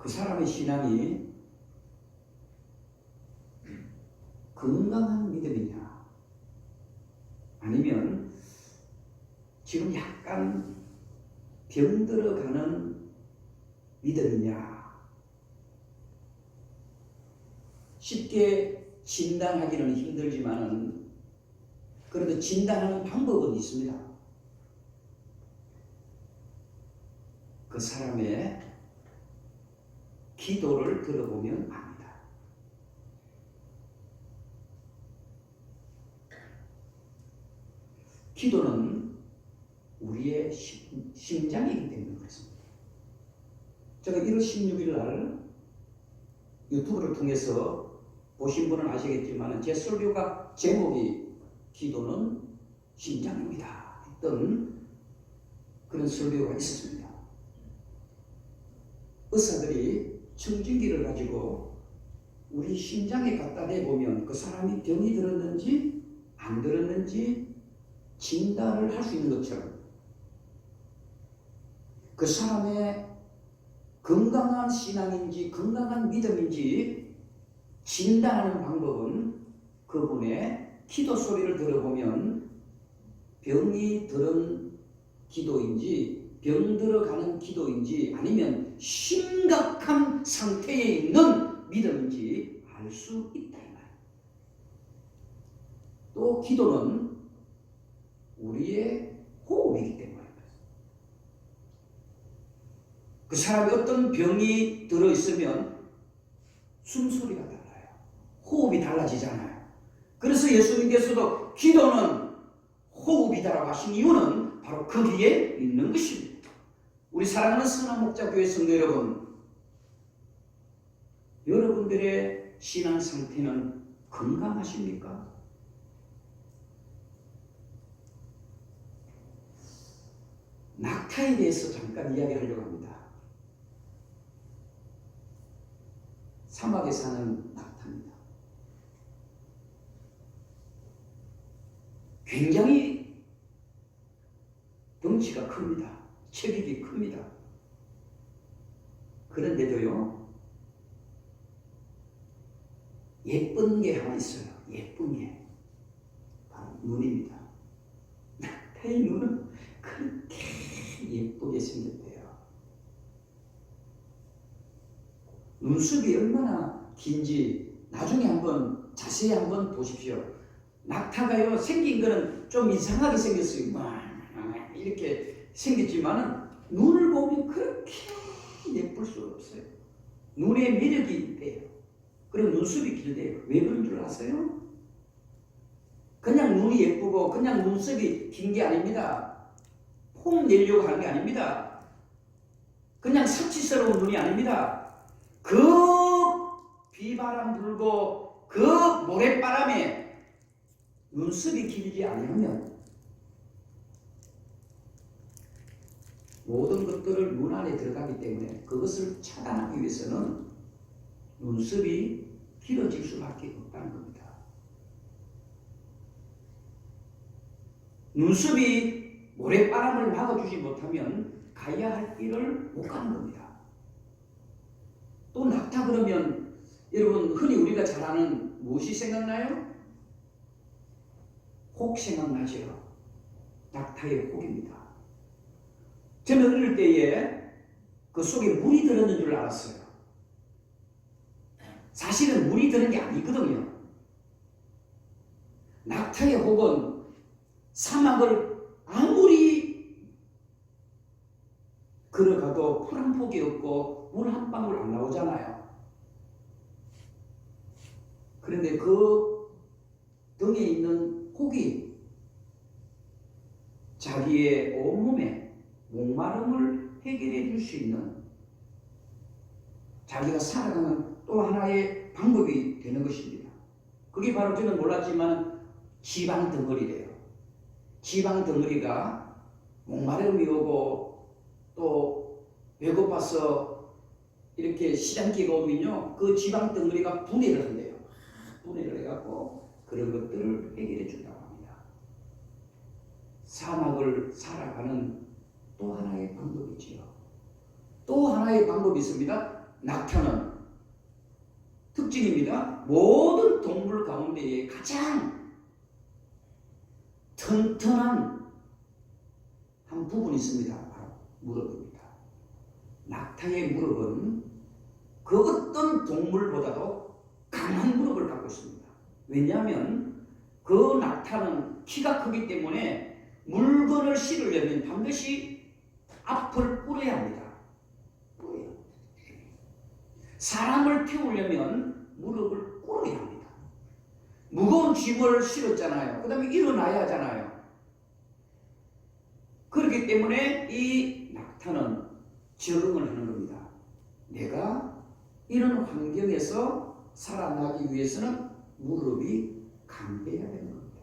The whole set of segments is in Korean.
그 사람의 신앙이 건강한 믿음이냐, 아니면 지금 약간 병들어가는 믿음이냐. 쉽게 진단하기는 힘들지만은 그래도 진단하는 방법은 있습니다. 그 사람의 기도를 들어보면 압니다. 기도는 우리의 심장이기 때문에 그렇습니다. 제가 1월 16일 날 유튜브를 통해서 보신 분은 아시겠지만 제 설교가 제목이 기도는 심장입니다 했던 그런 설교가 있었습니다. 의사들이 청진기를 가지고 우리 심장에 갖다 대보면 그 사람이 병이 들었는지 안 들었는지 진단을 할 수 있는 것처럼 그 사람의 건강한 신앙인지 건강한 믿음인지 진단하는 방법은 그분의 기도 소리를 들어보면 병이 들은 기도인지 병 들어가는 기도인지 아니면 심각한 상태에 있는 믿음인지 알 수 있다 이 말이에요. 또 기도는 우리의 호흡이기 때문에 그 사람이 어떤 병이 들어있으면 숨소리가 달라요. 호흡이 달라지잖아요. 그래서 예수님께서도 기도는 호흡이다라고 하신 이유는 바로 거기에 있는 것입니다. 우리 사랑하는 선한목자교회 성도 여러분, 여러분들의 신앙 상태는 건강하십니까? 낙타에 대해서 잠깐 이야기하려고 합니다. 사막에 사는 낙타입니다. 굉장히 덩치가 큽니다. 체격이 큽니다. 그런데도요, 예쁜 게 하나 있어요. 예쁜 게. 바로 눈입니다. 낙타의 눈은 그렇게 예쁘게 생겼대요. 눈썹이 얼마나 긴지 나중에 한번 자세히 한번 보십시오. 낙타가요, 생긴 거는 좀 이상하게 생겼어요. 이렇게 생겼지만은 눈을 보면 그렇게 예쁠 수가 없어요. 눈의 매력이 있대요. 그리고 눈썹이 길대요. 왜 그런 줄 아세요? 그냥 눈이 예쁘고 그냥 눈썹이 긴 게 아닙니다. 폼 내려고 하는 게 아닙니다. 그냥 사치스러운 눈이 아닙니다. 그 비바람 불고 그 모래바람에 눈썹이 길지 않으면 모든 것들을 눈 안에 들어가기 때문에 그것을 차단하기 위해서는 눈썹이 길어질 수밖에 없다는 겁니다. 눈썹이 모래바람을 막아주지 못하면 가야 할 길을 못 가는 겁니다. 또 낙타 그러면 여러분 흔히 우리가 잘 아는 무엇이 생각나요? 혹 생각나죠? 낙타의 혹입니다. 저는 어릴 때에 그 속에 물이 들었는 줄 알았어요. 사실은 물이 드는 게 아니거든요. 낙타의 혹은 사막을 아무리 걸어가도 풀 한 폭이 없고 물 한 방울 안 나오잖아요. 그런데 그 등에 있는 혹이 자기의 온몸에 목마름을 해결해 줄 수 있는 자기가 살아가는 또 하나의 방법이 되는 것입니다. 그게 바로 저는 몰랐지만 지방 덩어리래요. 지방 덩어리가 목마름이 오고 또 배고파서 이렇게 시장기가 오면요, 그 지방 덩어리가 분해를 한대요. 분해를 해갖고 그런 것들을 해결해 준다고 합니다. 사막을 살아가는 또 하나의 방법이지요. 또 하나의 방법이 있습니다. 낙타는 특징입니다. 모든 동물 가운데에 가장 튼튼한 한 부분이 있습니다. 바로 무릎입니다. 낙타의 무릎은 그 어떤 동물보다도 강한 무릎을 갖고 있습니다. 왜냐하면 그 낙타는 키가 크기 때문에 물건을 실으려면 반드시 앞을 꿇어야 합니다. 사람을 태우려면 무릎을 꿇어야 합니다. 무거운 짐을 실었잖아요. 그 다음에 일어나야 하잖아요. 그렇기 때문에 이 낙타는 적응을 하는 겁니다. 내가 이런 환경에서 살아나기 위해서는 무릎이 강해야 되는 겁니다.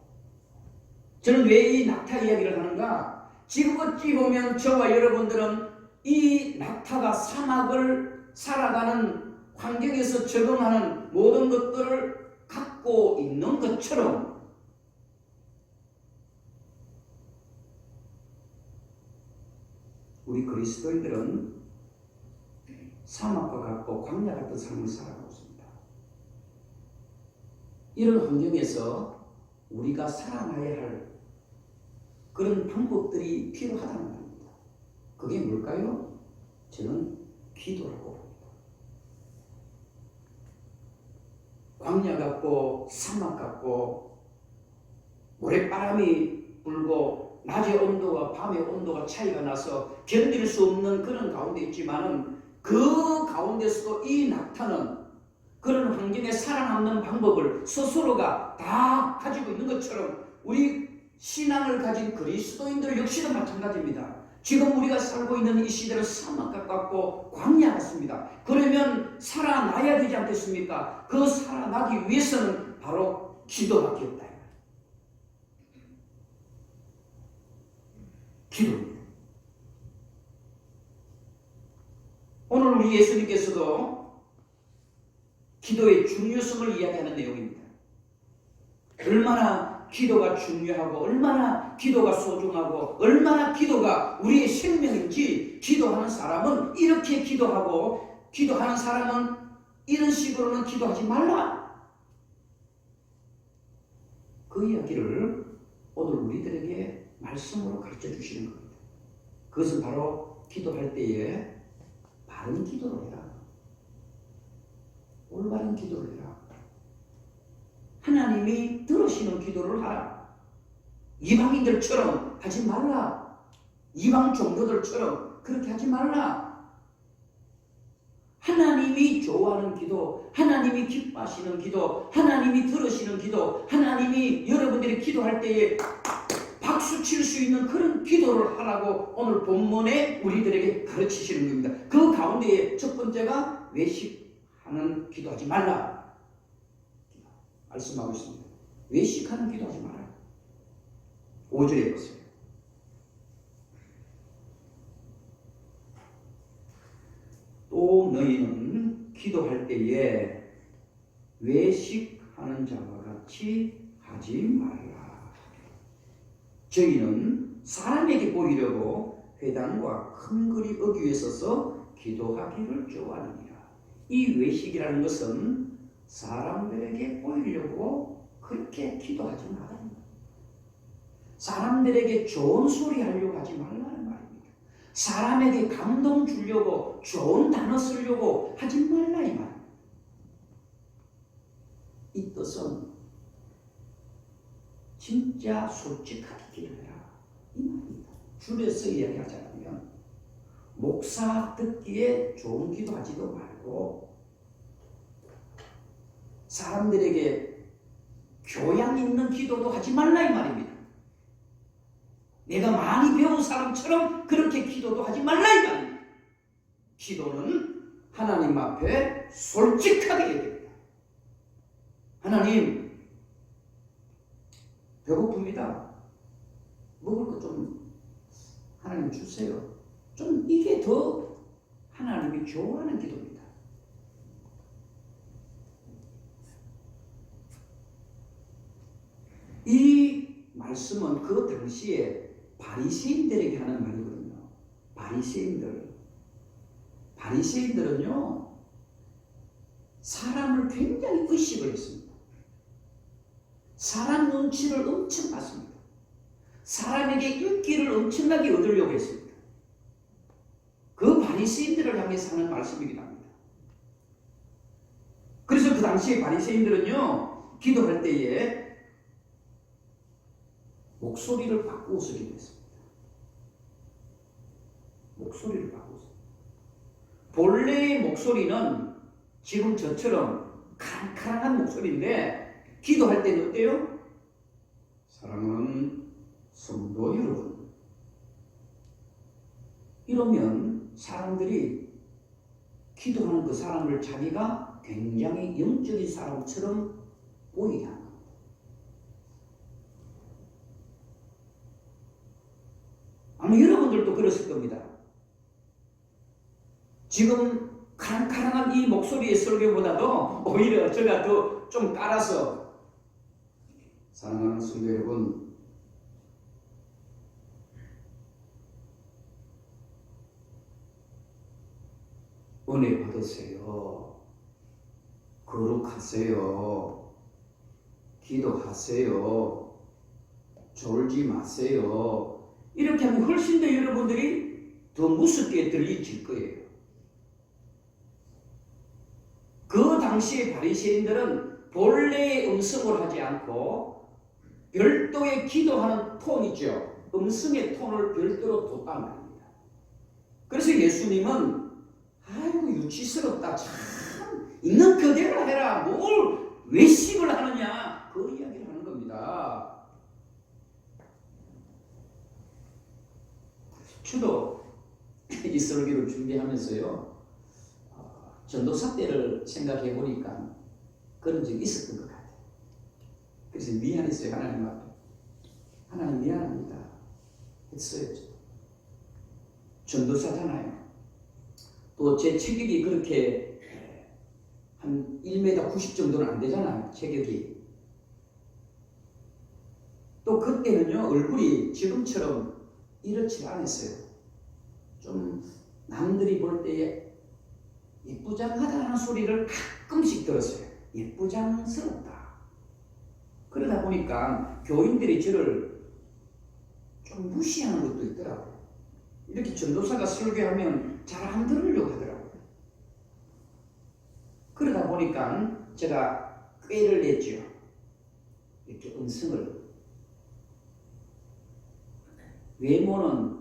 저는 왜 이 낙타 이야기를 하는가? 지금 어찌 보면 저와 여러분들은 이 낙타가 사막을 살아가는 환경에서 적응하는 모든 것들을 갖고 있는 것처럼 우리 그리스도인들은 사막과 같고 광야 같은 삶을 살아가고 있습니다. 이런 환경에서 우리가 살아나야 할 그런 방법들이 필요하다는 말입니다. 그게 뭘까요? 저는 기도라고 봅니다. 광야 같고 사막 같고 모래바람이 불고 낮의 온도와 밤의 온도가 차이가 나서 견딜 수 없는 그런 가운데 있지만은 그 가운데서도 이 낙타는 그런 환경에 살아남는 방법을 스스로가 다 가지고 있는 것처럼 우리 신앙을 가진 그리스도인들 역시도 마찬가지입니다. 지금 우리가 살고 있는 이 시대는 사막 같고 광야 같습니다. 그러면 살아나야 되지 않겠습니까? 그 살아나기 위해서는 바로 기도밖에 없다. 기도입니다. 오늘 우리 예수님께서도 기도의 중요성을 이야기하는 내용입니다. 얼마나 기도가 중요하고 얼마나 기도가 소중하고 얼마나 기도가 우리의 생명인지 기도하는 사람은 이렇게 기도하고 기도하는 사람은 이런 식으로는 기도하지 말라. 그 이야기를 오늘 우리들에게 말씀으로 가르쳐 주시는 겁니다. 그것은 바로 기도할 때에 바른 기도를 해라. 올바른 기도를 해라. 하나님이 들으시는 기도를 하라. 이방인들처럼 하지 말라. 이방 종교들처럼 그렇게 하지 말라. 하나님이 좋아하는 기도, 하나님이 기뻐하시는 기도, 하나님이 들으시는 기도, 하나님이 여러분들이 기도할 때에 박수 칠 수 있는 그런 기도를 하라고 오늘 본문에 우리들에게 가르치시는 겁니다. 그 가운데에 첫 번째가 외식하는 기도하지 말라. 말씀하고 있습니다. 외식하는 기도하지 마라. 5절에 보세요. 또 너희는 기도할 때에 외식하는 자와 같이 하지 말라. 저희는 사람에게 보이려고 회당과 큰 글이 어귀에 서서 기도하기를 좋아하느니라. 이 외식이라는 것은 사람들에게 보이려고 그렇게 기도하지 말아요. 사람들에게 좋은 소리 하려고 하지 말라는 말입니다. 사람에게 감동 주려고 좋은 단어 쓰려고 하지 말라 이 말입니다. 이 뜻은 진짜 솔직하게 기도해라 이 말입니다. 줄여서 이야기하자면 목사 듣기에 좋은 기도하지도 말고 사람들에게 교양 있는 기도도 하지 말라 이 말입니다. 내가 많이 배운 사람처럼 그렇게 기도도 하지 말라 이 말입니다. 기도는 하나님 앞에 솔직하게 해야 됩니다. 하나님 배고픕니다. 먹을 것 좀 하나님 주세요. 좀 이게 더 하나님이 좋아하는 기도입니다. 이 말씀은 그 당시에 바리새인들에게 하는 말이거든요. 바리새인들은요 사람을 굉장히 의식을 했습니다. 사람 눈치를 엄청 봤습니다. 사람에게 인기를 엄청나게 얻으려고 했습니다. 그 바리새인들을 향해서 하는 말씀이긴 합니다. 그래서 그 당시에 바리새인들은요, 기도할 때에 목소리를 바꾸어서 기도했습니다. 목소리를 바꾸어서. 본래의 목소리는 지금 저처럼 칸칸한 목소리인데 기도할 때는 어때요? 사랑하는 성도 여러분, 이러면 사람들이 기도하는 그 사람을 자기가 굉장히 영적인 사람처럼 보이게 합니다. 아마 여러분들도 그랬을 겁니다. 지금 카랑카랑한 이 목소리의 설교보다도 오히려 제가 더 좀 깔아서 사랑하는 성도 여러분, 은혜 받으세요. 거룩하세요. 기도하세요. 졸지 마세요. 이렇게 하면 훨씬 더 여러분들이 더 무섭게 들리실 거예요. 그 당시의 바리새인들은 본래의 음성을 하지 않고 별도의 기도하는 톤이죠. 음성의 톤을 별도로 뒀단 말입니다. 그래서 예수님은 아이고 유치스럽다. 참 있는 그대로 해라. 뭘 외식을 하느냐. 그 이야기를 하는 겁니다. 저도 이 설교를 준비하면서요, 전도사 때를 생각해 보니까 그런 적이 있었던 것 같아요. 그래서 미안했어요. 하나님 앞에. 하나님 미안합니다 했어요. 전도사잖아요. 또 제 체격이 그렇게 한 1m 90 정도는 안 되잖아요. 체격이. 또 그때는요, 얼굴이 지금처럼 이렇지 않았어요. 좀 남들이 볼 때에 예쁘장하다는 소리를 가끔씩 들었어요. 예쁘장스럽다. 그러다 보니까 교인들이 저를 좀 무시하는 것도 있더라고요. 이렇게 전도사가 설교하면 잘 안 들으려고 하더라고요. 그러다 보니까 제가 꾀를 냈죠. 이렇게 음성을. 외모는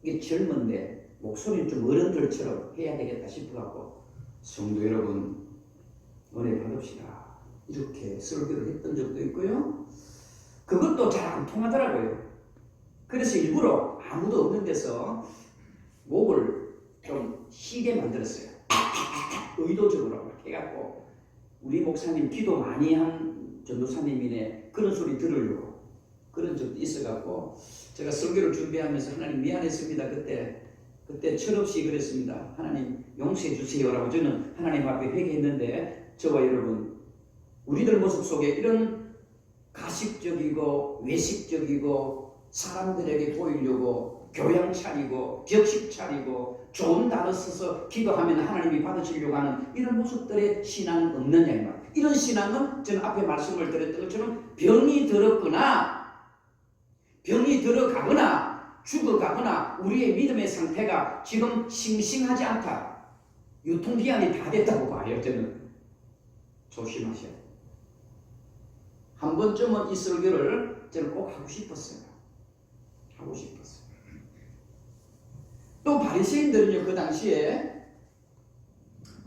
이게 젊은데 목소리는 좀 어른들처럼 해야 되겠다 싶어갖고, 성도 여러분 은혜 받읍시다. 이렇게 설교를 했던 적도 있고요. 그것도 잘 안 통하더라고요. 그래서 일부러 아무도 없는 데서 목을 좀 쉬게 만들었어요. 의도적으로 해갖고 우리 목사님 기도 많이 한 전도사님이네 그런 소리 들으려고 그런 적도 있어갖고 제가 설교를 준비하면서 하나님 미안했습니다. 그때 철없이 그랬습니다. 하나님 용서해 주세요라고 저는 하나님 앞에 회개했는데, 저와 여러분 우리들 모습 속에 이런 가식적이고 외식적이고 사람들에게 보이려고 교양 차리고 격식 차리고 좋은 단어 써서 기도하면 하나님이 받으시려고 하는 이런 모습들의 신앙은 없느냐 이 말. 이런 신앙은 저는 앞에 말씀을 드렸던 것처럼 병이 들어가거나 죽어가거나 우리의 믿음의 상태가 지금 싱싱하지 않다. 유통기한이 다 됐다고 봐요. 저는 조심하셔야 돼요. 한 번쯤은 이 설교를 저는 꼭 하고 싶었어요. 또 바리새인들은요, 그 당시에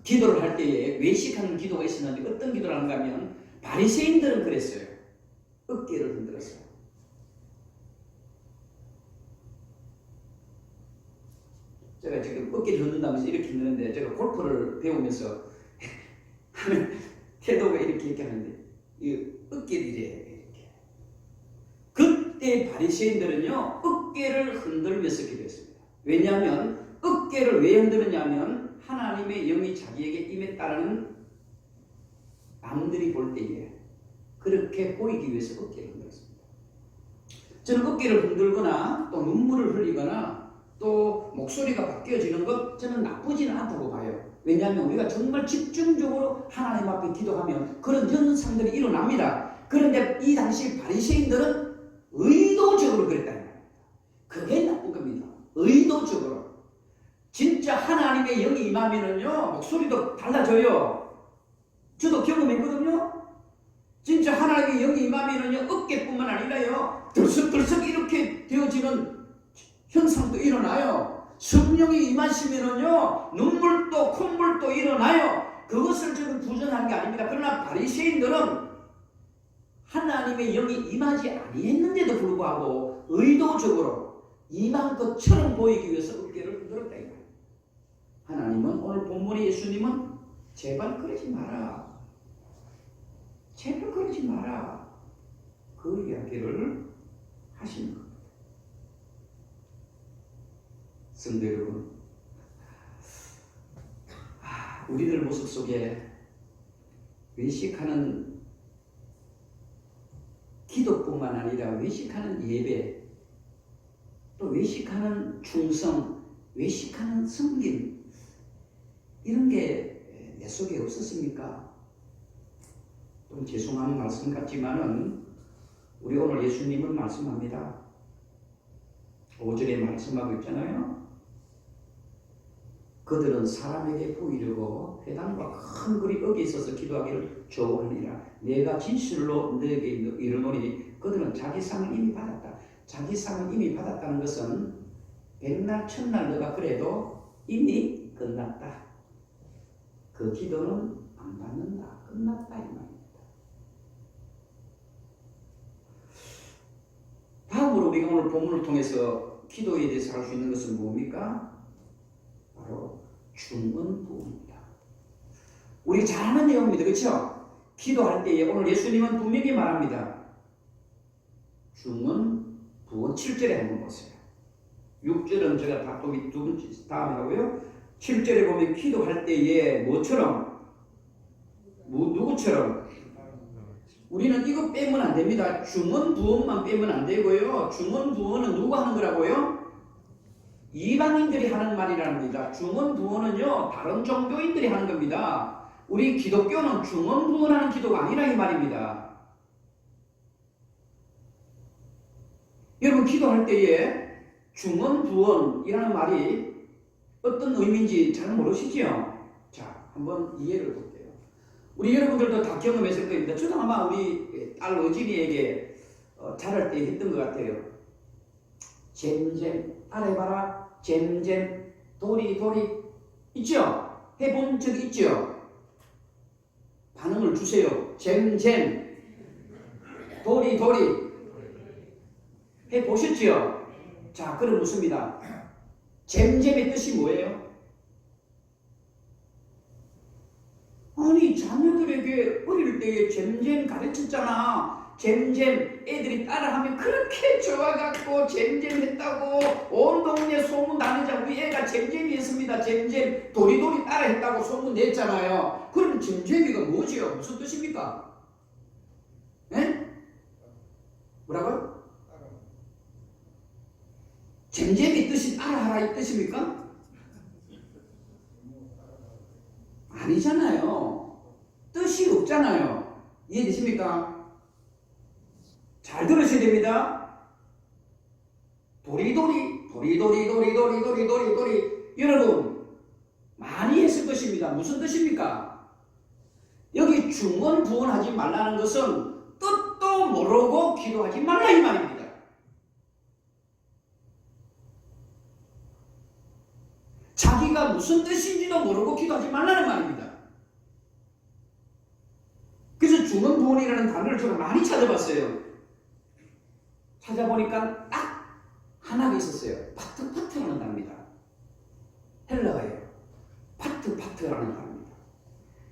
기도를 할 때에 외식하는 기도가 있었는데 어떤 기도를 하는가 하면 바리새인들은 그랬어요. 어깨를 흔들었어요. 제가 지금 어깨를 흔든다면서 이렇게 흔드는데, 제가 골프를 배우면서 하는 태도가 이렇게 하는데 이 어깨를 이렇게. 그때 바리새인들은요 어깨를 흔들면서 기도했습니다. 왜냐하면 어깨를 왜 흔드느냐면 하나님의 영이 자기에게 임했다는 남들이 볼 때에 그렇게 보이기 위해서 어깨를 흔들었습니다. 저는 어깨를 흔들거나 또 눈물을 흘리거나 또 목소리가 바뀌어지는 것 저는 나쁘지는 않다고 봐요. 왜냐하면 우리가 정말 집중적으로 하나님 앞에 기도하면 그런 현상들이 일어납니다. 그런데 이 당시 바리새인들은 의도적으로 그랬다는 겁니다. 그게 나쁜 겁니다. 의도적으로. 진짜 하나님의 영이 임하면은요, 목소리도 달라져요. 저도 경험했거든요. 진짜 하나님의 영이 임하면은요, 어깨뿐만 아니라요, 들썩들썩 이렇게 되어지는 현상도 일어나요. 성령이 임하시면은요, 눈물도 콧물도 일어나요. 그것을 저는 부정한 게 아닙니다. 그러나 바리새인들은 하나님의 영이 임하지 아니했는데도 불구하고 의도적으로 임한 것처럼 보이기 위해서 어깨를 흔들었다 이거예요. 하나님은 오늘 본문의 예수님은 제발 그러지 마라. 제발 그러지 마라. 그 이야기를 하시는 겁니다. 성도 여러분, 우리들 모습 속에 외식하는 기도뿐만 아니라 외식하는 예배, 또 외식하는 충성, 외식하는 섬김, 이런 게 내 속에 없었습니까? 좀 죄송한 말씀 같지만은 우리 오늘 예수님은 말씀합니다. 5절에 말씀하고 있잖아요. 그들은 사람에게 보이려고 회당과 큰 글이 거기에 있어서 기도하기를 좋아하니라. 내가 진실로 너에게 이르노니 그들은 자기 상을 이미 받았다. 자기 상을 이미 받았다는 것은 백날 천날 너가 그래도 이미 끝났다. 그 기도는 안 받는다. 끝났다 이 말입니다. 다음으로 우리가 오늘 본문을 통해서 기도에 대해서 알 수 있는 것은 뭡니까? 바로 중언부언입니다. 우리 잘 아는 내용입니다. 그렇죠? 기도할 때에 오늘 예수님은 분명히 말합니다. 중언부언 7절에 한번 보세요. 6절은 제가 다 두 번째 다음에 하고요. 7절에 보면 기도할 때에 뭐처럼? 누구처럼? 우리는 이거 빼면 안 됩니다. 중언부언만 빼면 안 되고요. 중언부언은 누가 하는 거라고요? 이방인들이 하는 말이랍니다. 중언부언은요, 다른 종교인들이 하는 겁니다. 우리 기독교는 중언부언하는 기도가 아니라 이 말입니다. 여러분 기도할 때에 중언부언이라는 말이 어떤 의미인지 잘 모르시죠? 자, 한번 이해를 볼게요. 우리 여러분들도 다 경험했을 겁니다. 저도 아마 우리 딸 어진이에게 자랄 때 했던 것 같아요. 잼잼, 따라해봐라. 잼잼, 도리도리. 있죠? 해본 적 있죠? 반응을 주세요. 잼잼, 도리도리. 해보셨죠? 자, 그럼 묻습니다. 잼잼의 뜻이 뭐예요? 아니, 자녀들에게 어릴 때에 잼잼 가르쳤잖아. 잼잼 애들이 따라하면 그렇게 좋아갖고 잼잼 했다고 온 동네 소문 나누자. 우리 애가 잼잼이었습니다. 잼잼 도리도리 따라 했다고 소문 냈잖아요. 그럼 잼잼이가 뭐지요? 무슨 뜻입니까? 에? 뭐라고요? 잼잼이 뜻이 따라하라 이 뜻입니까? 아니잖아요. 뜻이 없잖아요. 이해되십니까? 잘 들으셔야 됩니다. 도리도리 여러분 많이 했을 것입니다. 무슨 뜻입니까? 여기 중언부언하지 말라는 것은 뜻도 모르고 기도하지 말라 이 말입니다. 자기가 무슨 뜻인지도 모르고 기도하지 말라는 말입니다. 그래서 중언부언이라는 단어를 제가 많이 찾아봤어요. 찾아보니까 딱 하나가 있었어요. 파트라는 단어입니다. 헬라어예요. 파트라는 단어입니다.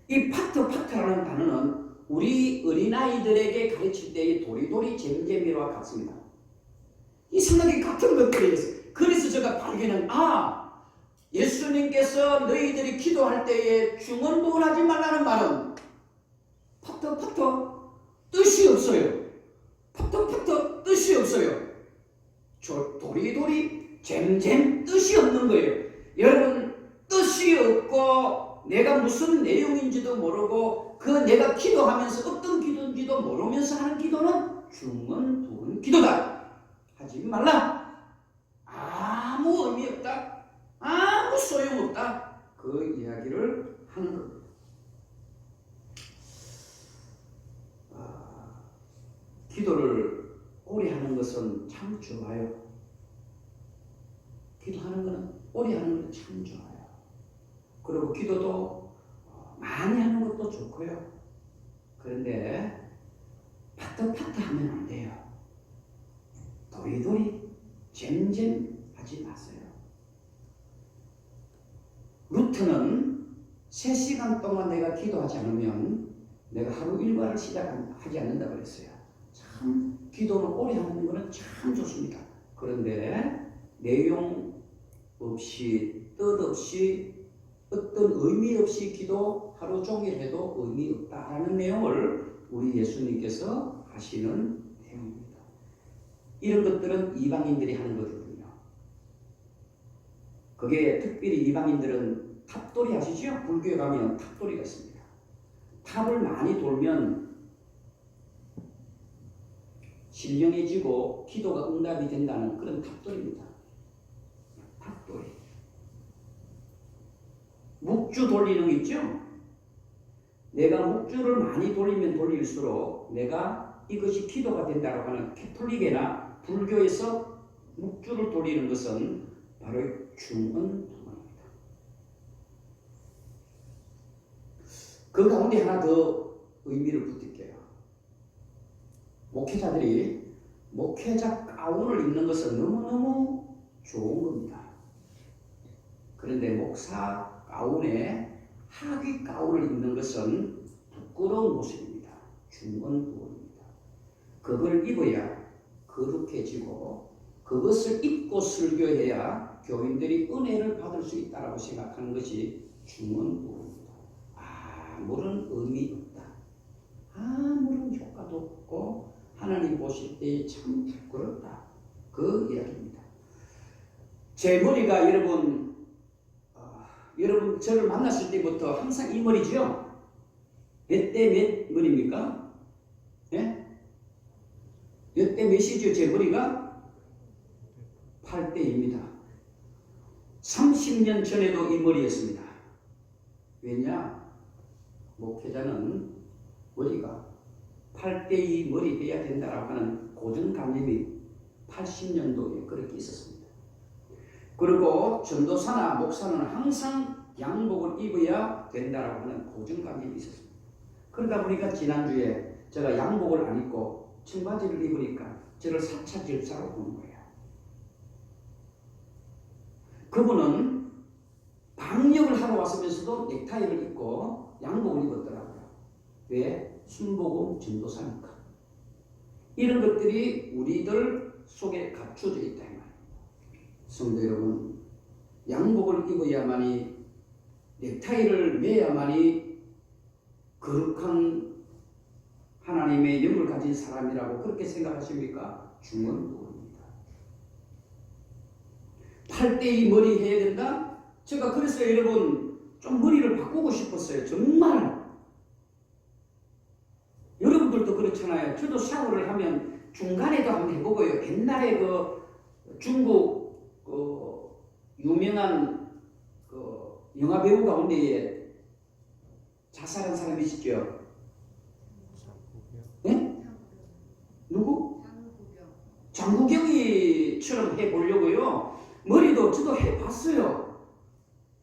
이 파트라는 단어는 우리 어린아이들에게 가르칠 때의 도리도리 잼잼이와 같습니다. 이 생각이 같은 것들이었어요. 그래서 제가 발견한 예수님께서 너희들이 기도할 때에 중언부언하지 말라는 말은 파트 뜻이 없어요. 파트 뜻이 없어요. 저 도리도리 잼잼 뜻이 없는 거예요. 여러분 뜻이 없고 내가 무슨 내용인지도 모르고 그 내가 기도하면서 어떤 기도인지도 모르면서 하는 기도는 중언 부언 기도다. 하지 말라. 아무 의미 없다. 아무 소용없다. 그 이야기를 하는 겁니다. 기도를 오래 하는 것은 참 좋아요. 기도하는 것은 오래 하는 것은 참 좋아요. 그리고 기도도 많이 하는 것도 좋고요. 그런데 파트파트 하면 안 돼요. 도리도리 잼잼 하지 마세요. 루트는 3시간 동안 내가 기도하지 않으면 내가 하루 일과를 시작하지 않는다고 그랬어요. 참 기도를 오래 하는 것은 참 좋습니다. 그런데 내용 없이 뜻 없이 어떤 의미 없이 기도 하루 종일 해도 의미 없다라는 내용을 우리 예수님께서 하시는 내용입니다. 이런 것들은 이방인들이 하는 거거든요. 그게 특별히 이방인들은 탑돌이 아시죠? 불교에 가면 탑돌이가 있습니다. 탑을 많이 돌면 신령해지고 기도가 응답이 된다는 그런 탑돌입니다. 탑돌이. 묵주 돌리는 거 있죠? 내가 묵주를 많이 돌리면 돌릴수록 내가 이것이 기도가 된다고 하는 캐톨릭이나 불교에서 묵주를 돌리는 것은 바로 중언부언입니다. 그 가운데 하나 더 의미를 붙일게요. 목회자들이 목회자 가운을 입는 것은 너무너무 좋은 겁니다. 그런데 목사 가운에 하귀 가운을 입는 것은 부끄러운 모습입니다. 중언부언입니다. 그걸 입어야 거룩해지고 그것을 입고 설교해야 교인들이 은혜를 받을 수 있다고 생각하는 것이 중언부언입니다. 아무런 의미 없다. 아무런 효과도 없고 하나님 보실 때 참 부끄럽다. 그 이야기입니다. 제 머리가 여러분 저를 만났을 때부터 항상 이 머리죠? 몇 대 몇 머리입니까? 예? 몇 대 몇이죠? 제 머리가 8대입니다. 30년 전에도 이 머리였습니다. 왜냐? 목회자는 머리가 8대의 머리 해야 된다라고 하는 고정관념이 80년도에 그렇게 있었습니다. 그리고 전도사나 목사는 항상 양복을 입어야 된다라고 하는 고정관념이 있었습니다. 그러다 보니까 지난주에 제가 양복을 안 입고 청바지를 입으니까 저를 사차질사로 보는 거예요. 그분은 방역을 하러 왔으면서도 넥타이를 입고 양복을 입었더라고요. 왜? 순복음 전도사니까. 이런 것들이 우리들 속에 갖춰져 있다 이 말입니다. 성도 여러분, 양복을 입어야만이 넥타이를 매야만이 거룩한 하나님의 영을 가진 사람이라고 그렇게 생각하십니까? 중언부언입니다. 8대의 머리 해야 된다? 제가 그래서 여러분 좀 머리를 바꾸고 싶었어요. 정말 여러분들도 그렇잖아요. 저도 샤워를 하면 중간에도 한번 해보고요. 옛날에 그 중국 유명한 영화 배우 가운데에 자살한 사람이 있었죠. 네? 누구? 장국영이처럼 해보려고요. 머리도 저도 해봤어요.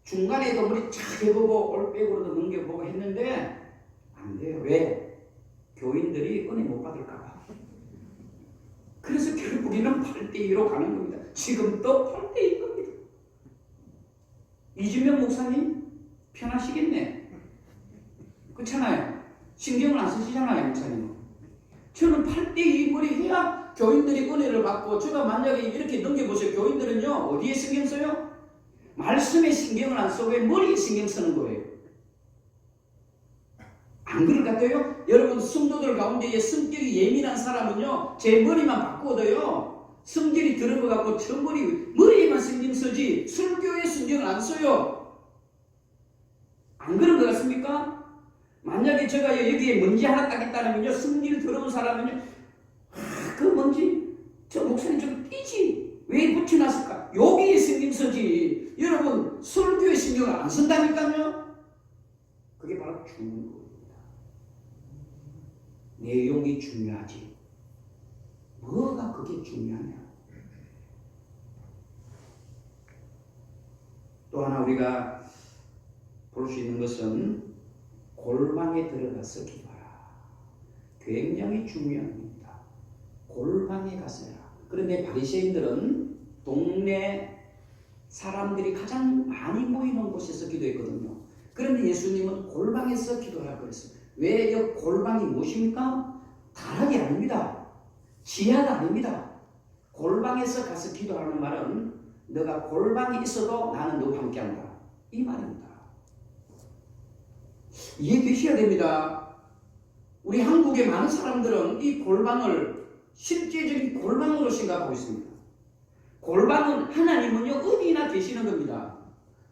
중간에도 머리 쫙 해보고 올백으로도 넘겨보고 했는데 안 돼요. 왜? 교인들이 은혜 못 받을까봐. 그래서 결국 우리는 8대2로 가는 겁니다. 지금도 8대2 겁니다. 이주명 목사님 편하시겠네. 그렇잖아요. 신경을 안 쓰시잖아요, 목사님은. 저는 8대2 머리 해야 교인들이 은혜를 받고, 제가 만약에 이렇게 넘겨보세요. 교인들은요, 어디에 신경 써요? 말씀에 신경을 안 쓰고 왜 머리에 신경 쓰는 거예요? 안 그럴 것 같아요? 여러분 성도들 가운데에 성격이 예민한 사람은요, 제 머리만 바꾸어도요 성질이 들은 것 같고 저 머리에만 신경 쓰지 설교에 신경을 안 써요. 안 그런 것 같습니까? 만약에 제가 여기에 먼지 하나 딱 있다면요, 성질 더러운 사람은요, 그 먼지 저 목사님 좀 띄지 왜 붙여놨을까? 여기에 신경 쓰지. 여러분 설교에 신경을 안 쓴다니까요. 그게 바로 죽는 겁니다. 내용이 중요하지. 뭐가 그게 중요하냐? 또 하나 우리가 볼 수 있는 것은 골방에 들어가서 기도하라. 굉장히 중요한 겁니다. 골방에 가서 해라. 그런데 바리새인들은 동네 사람들이 가장 많이 모이는 곳에서 기도했거든요. 그런데 예수님은 골방에서 기도하라고 그랬어요. 왜 이 골방이 무엇입니까? 다락이 아닙니다. 지하가 아닙니다. 골방에서 가서 기도하는 말은 너가 골방에 있어도 나는 너와 함께한다. 이 말입니다. 이해되셔야 됩니다. 우리 한국의 많은 사람들은 이 골방을 실제적인 골방으로 생각하고 있습니다. 골방은 하나님은요 어디나 계시는 겁니다.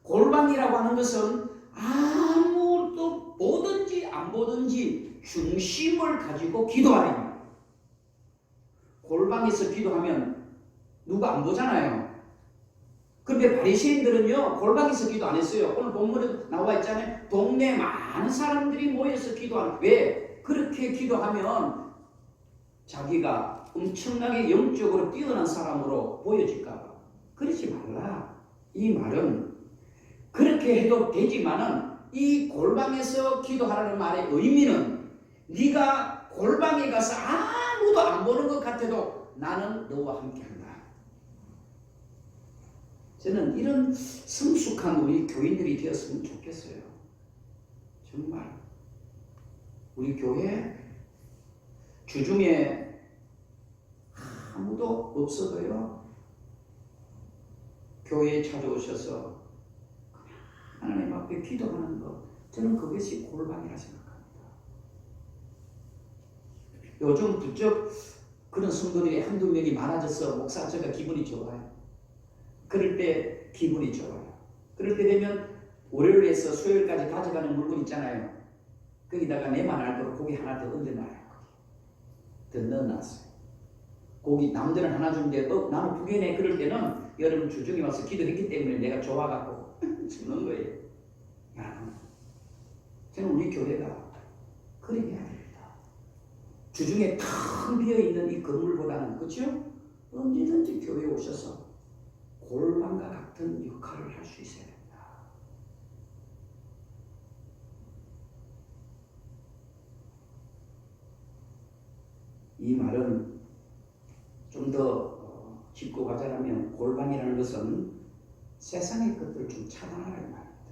골방이라고 하는 것은 아무것도 보든지 안 보든지 중심을 가지고 기도하는. 골방에서 기도하면 누가 안 보잖아요. 그런데 바리새인들은요 골방에서 기도 안 했어요. 오늘 본문에 나와 있잖아요. 동네 많은 사람들이 모여서 기도하는. 왜? 그렇게 기도하면 자기가 엄청나게 영적으로 뛰어난 사람으로 보여질까 봐. 그러지 말라. 이 말은 그렇게 해도 되지만은 이 골방에서 기도하라는 말의 의미는 네가 골방에 가서 아무도 안 보는 것 같아도 나는 너와 함께한다. 저는 이런 성숙한 우리 교인들이 되었으면 좋겠어요. 정말 우리 교회 주중에 아무도 없어도요 교회에 찾아오셔서 하나님 앞에 기도하는 것, 저는 그것이 골방이라 생각합니다. 요즘 부쩍 그런 성도들이 한두 명이 많아져서 목사 제가 기분이 좋아요. 그럴 때 기분이 좋아요. 그럴 때 되면 월요일에서 수요일까지 가져가는 물건 있잖아요. 거기다가 내만 알 거로 고기 하나 더 얹어놔요. 더 넣어놨어요. 고기 남들은 하나 주는데 나는 두 개네. 그럴 때는 여러분 주중에 와서 기도했기 때문에 내가 좋아갖고 주는 거예요. 야, 저는 우리 교회가 그렇게 해야 됩니다. 주중에 텅 비어있는 이 건물보다는 그렇죠? 언제든지 교회에 오셔서 골방과 같은 역할을 할 수 있어야 됩니다. 이 말은 좀 더 짚고 가자면 골방이라는 것은 세상의 것들을 좀 차단하라는 말입니다.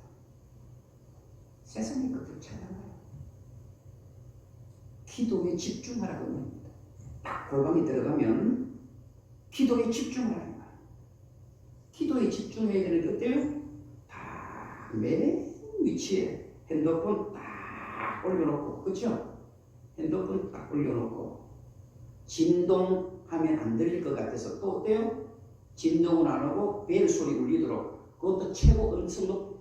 세상의 것들을 차단하라. 기도에 집중하라고 합니다. 딱 골방에 들어가면 기도에 집중하라는 말. 기도에 집중해야 되는 게 어때요? 다 맨 위치에 핸드폰 딱 올려놓고, 그렇죠? 핸드폰 딱 올려놓고 진동하면 안 들릴 것 같아서 또 어때요? 진동은 안 하고 벨 소리 울리도록, 그것도 최고 음성도.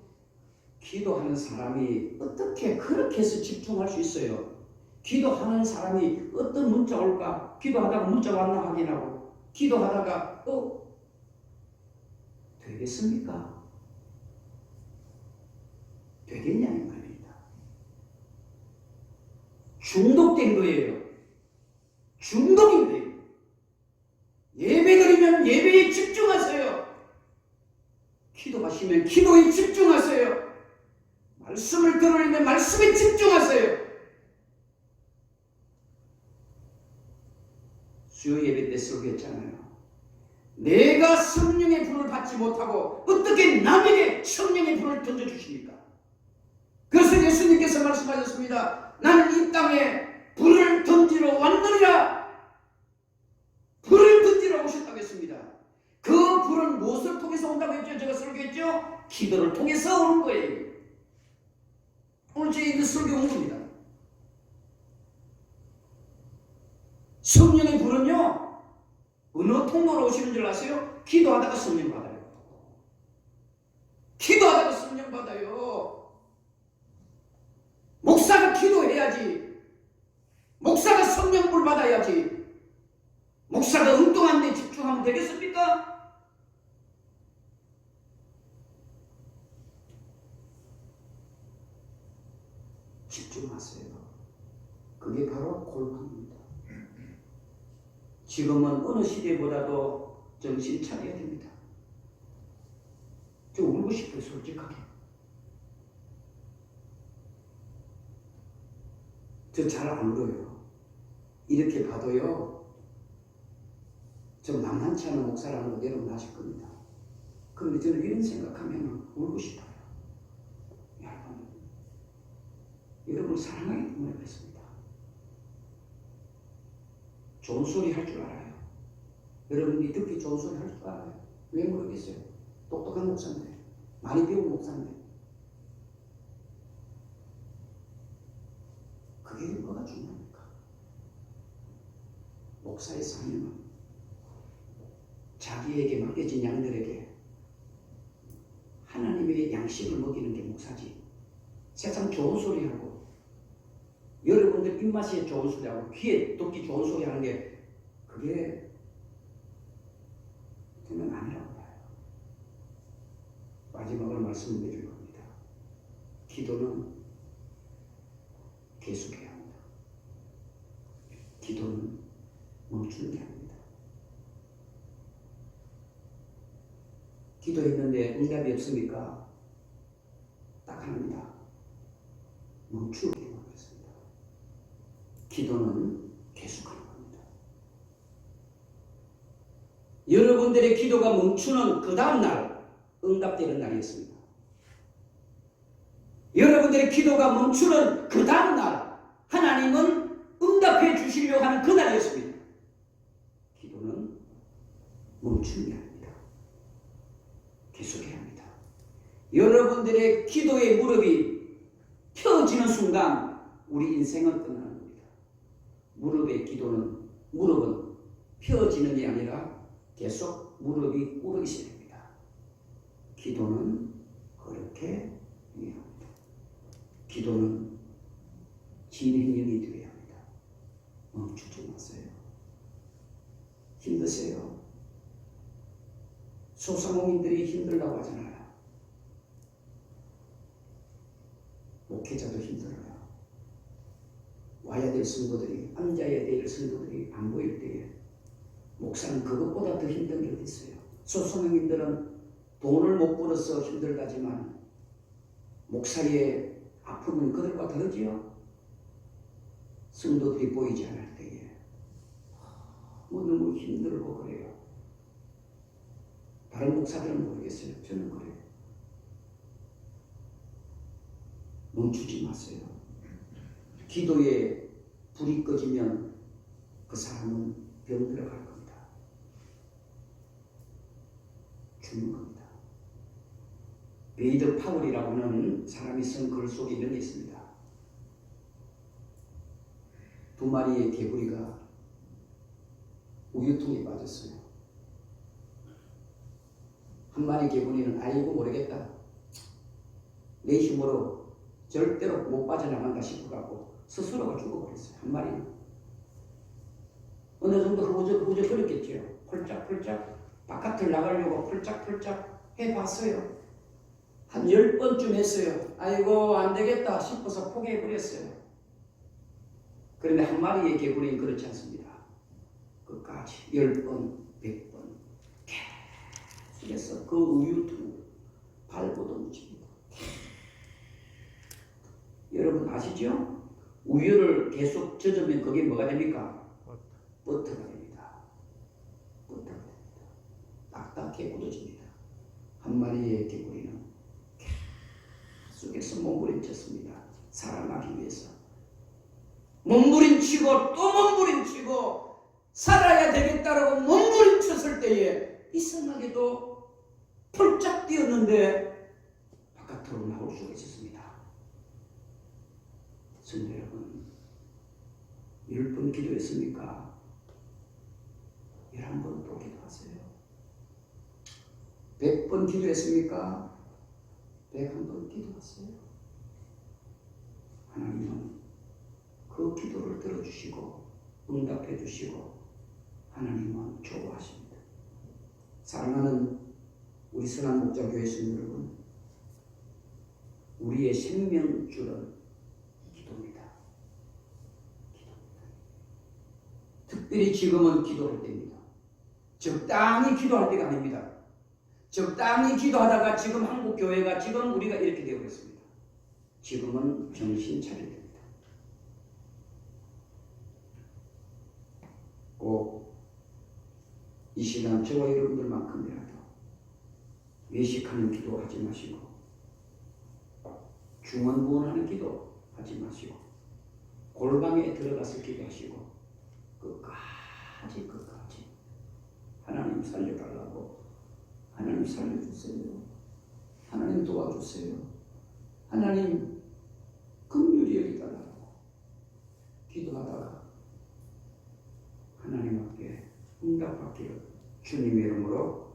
기도하는 사람이 어떻게 그렇게 해서 집중할 수 있어요? 기도하는 사람이 어떤 문자 올까? 기도하다가 문자 왔나 확인하고, 기도하다가 되겠습니까? 되겠냐 이 말입니다. 중독된 거예요. 중독인 거예요. 예배 드리면 예배에 집중하세요. 기도하시면 기도에 집중하세요. 말씀을 들으면 말씀에 집중하세요. 수요 예배 때 설교했잖아요. 내가 성령의 불을 받지 못하고 어떻게 남에게 성령의 불을 던져주십니까? 그래서 예수님께서 말씀하셨습니다. 나는 이 땅에 불을 던지러 왔느니라. 불을 던지러 오셨다고 했습니다. 그 불은 무엇을 통해서 온다고 했죠? 제가 설교했죠? 기도를 통해서 오는 거예요. 오늘 저희 설교 온 겁니다. 성령의 불은요 어느 통로로 오시는 줄 아세요? 기도하다가 성령 받아요. 기도하다가 성령 받아요. 목사가 성령불 받아야지 목사가 엉뚱한 데 집중하면 되겠습니까? 집중하세요. 그게 바로 골방입니다. 지금은 어느 시대보다도 정신 차려야 됩니다. 저 울고 싶어요, 솔직하게. 저 잘 안 울어요. 이렇게 봐도요, 좀 만만치 않은 목사라는 거 여러분 아실 겁니다. 그런데 저는 이런 생각하면 울고 싶어요. 여러분을 사랑하기 때문에 그렇습니다. 좋은 소리 할 줄 알아요. 여러분이 듣기 좋은 소리 할 줄 알아요. 왜 모르겠어요. 똑똑한 목사인데, 많이 배운 목사인데. 그게 뭐가 중요합니까? 목사의 사명은 자기에게 맡겨진 양들에게 하나님의 양식을 먹이는 게 목사지. 세상 좋은 소리하고 여러분들 입맛에 좋은 소리하고 귀에 듣기 좋은 소리 하는 게 그게 저는 아니라고 봐요. 마지막으로 말씀드릴 겁니다. 기도는 계속해야 합니다. 기도는 멈추는 게 아닙니다. 기도했는데 응답이 없습니까? 딱 하나입니다. 멈추기만 하겠습니다. 기도는 계속하는 겁니다. 여러분들의 기도가 멈추는 그 다음 날 응답되는 날이었습니다. 여러분들의 기도가 멈추는 그 다음 날 하나님은 응답해 주시려고 하는 그 날이었습니다. 기도는 멈추는 게 아닙니다. 계속해야 합니다. 여러분들의 기도의 무릎이 펴지는 순간 우리 인생은 끝나는 겁니다. 무릎은 펴지는 게 아니라 계속 무릎이 꿇어 있어야 됩니다. 기도는 그렇게 해야 합니다. 기도는 진행형이 되어야 합니다. 멈추지 마세요. 힘드세요. 소상공인들이 힘들다고 하잖아요. 목회자도 힘들어요. 와야 될 성도들이, 앉아야 될 성도들이 안 보일 때에 목사는 그것보다 더 힘든 게 어디 있어요. 소상공인들은 돈을 못 벌어서 힘들다지만 목사의 아픔은 그들과 다르지요. 성도들이 보이지 않을 때에 너무 힘들고 그래요. 다른 목사들은 모르겠어요. 저는 그래요. 멈추지 마세요. 기도에 불이 꺼지면 그 사람은 병들어갈 겁니다. 죽는 겁니다. 베이더 파울이라고 하는 사람이 쓴 글 속에 이런 게 있습니다. 두 마리의 개구리가 우유통에 빠졌어요. 한 마리 개구리는 아이고 모르겠다. 내 힘으로 절대로 못 빠져나간다 싶어갖고 스스로가 죽어버렸어요. 한 마리는. 어느 정도 허우적거렸겠죠. 폴짝폴짝 바깥을 나가려고 폴짝폴짝 해봤어요. 한 10번쯤 했어요. 아이고 안되겠다 싶어서 포기해버렸어요. 그런데 한 마리의 개구리는 그렇지 않습니다. 끝까지 10번, 100번 계속해서 그 우유통을 밟고도 움직입니다. 여러분 아시죠? 우유를 계속 젖으면 그게 뭐가 됩니까? 버터가 됩니다. 버터가 됩니다. 딱딱해 굳어집니다. 한 마리의 개구리는 계속해서 몸부림쳤습니다. 살아나기 위해서. 몸부림치고 또 몸부림치고 살아야 되겠다라고 몸부림쳤을 때에 이상하게도 펄짝 뛰었는데 바깥으로 나올 수가 있었습니다. 성도 여러분, 10번 기도했습니까? 11번 또 기도하세요. 100번 기도했습니까? 101번 기도하세요. 하나님은 그 그 기도를 들어주시고 응답해 주시고 하나님은 좋아하십니다. 사랑하는 우리 선한 목자교회 성도 여러분, 우리의 생명줄은 기도입니다. 특별히 지금은 기도할 때입니다. 적당히 기도할 때가 아닙니다. 적당히 기도하다가 지금 한국 교회가 지금 우리가 이렇게 되어 있습니다. 지금은 정신 차려야 됩니다. 꼭 이 시간 저와 여러분들만큼이라도 외식하는 기도 하지 마시고 중언부언하는 기도 하지 마시고 골방에 들어가서 기도하시고 끝까지 하나님 살려달라고, 하나님 살려주세요, 하나님 도와주세요, 하나님 긍휼히 여기달라고 기도하다가 하나님 앞에 응답받기를 주님의 이름으로